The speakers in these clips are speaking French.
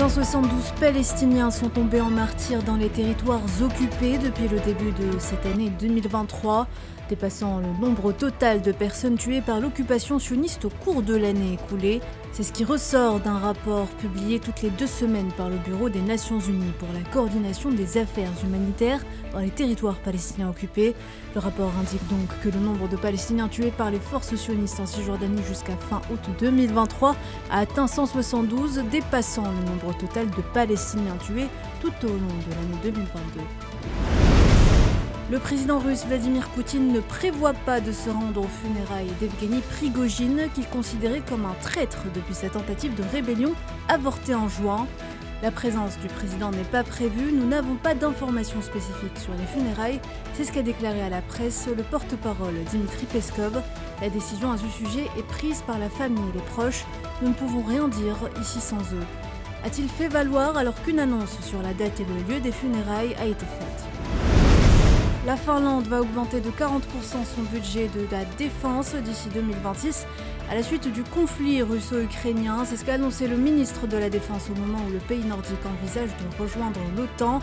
172 Palestiniens sont tombés en martyrs dans les territoires occupés depuis le début de cette année 2023, dépassant le nombre total de personnes tuées par l'occupation sioniste au cours de l'année écoulée. C'est ce qui ressort d'un rapport publié toutes les 2 semaines par le Bureau des Nations Unies pour la coordination des affaires humanitaires dans les territoires palestiniens occupés. Le rapport indique donc que le nombre de Palestiniens tués par les forces sionistes en Cisjordanie jusqu'à fin août 2023 a atteint 172, dépassant le nombre total de Palestiniens tués tout au long de l'année 2022. Le président russe Vladimir Poutine ne prévoit pas de se rendre aux funérailles d'Evgueni Prigojine, qu'il considérait comme un traître depuis sa tentative de rébellion avortée en juin. La présence du président n'est pas prévue, nous n'avons pas d'informations spécifiques sur les funérailles, c'est ce qu'a déclaré à la presse le porte-parole Dmitri Peskov. La décision à ce sujet est prise par la famille et les proches, nous ne pouvons rien dire ici sans eux. A-t-il fait valoir alors qu'une annonce sur la date et le lieu des funérailles a été faite ? La Finlande va augmenter de 40% son budget de la défense d'ici 2026 à la suite du conflit russo-ukrainien. C'est ce qu'a annoncé le ministre de la Défense au moment où le pays nordique envisage de rejoindre l'OTAN.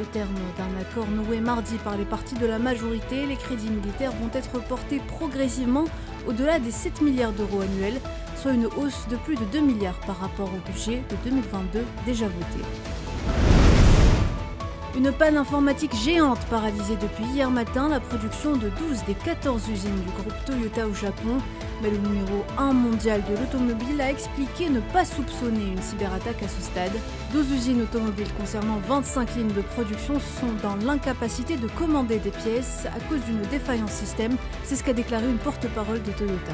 Au terme d'un accord noué mardi par les partis de la majorité, les crédits militaires vont être portés progressivement au-delà des 7 milliards d'euros annuels, soit une hausse de plus de 2 milliards par rapport au budget de 2022 déjà voté. Une panne informatique géante paralysait depuis hier matin la production de 12 des 14 usines du groupe Toyota au Japon. Mais le numéro 1 mondial de l'automobile a expliqué ne pas soupçonner une cyberattaque à ce stade. 12 usines automobiles concernant 25 lignes de production sont dans l'incapacité de commander des pièces à cause d'une défaillance système. C'est ce qu'a déclaré une porte-parole de Toyota.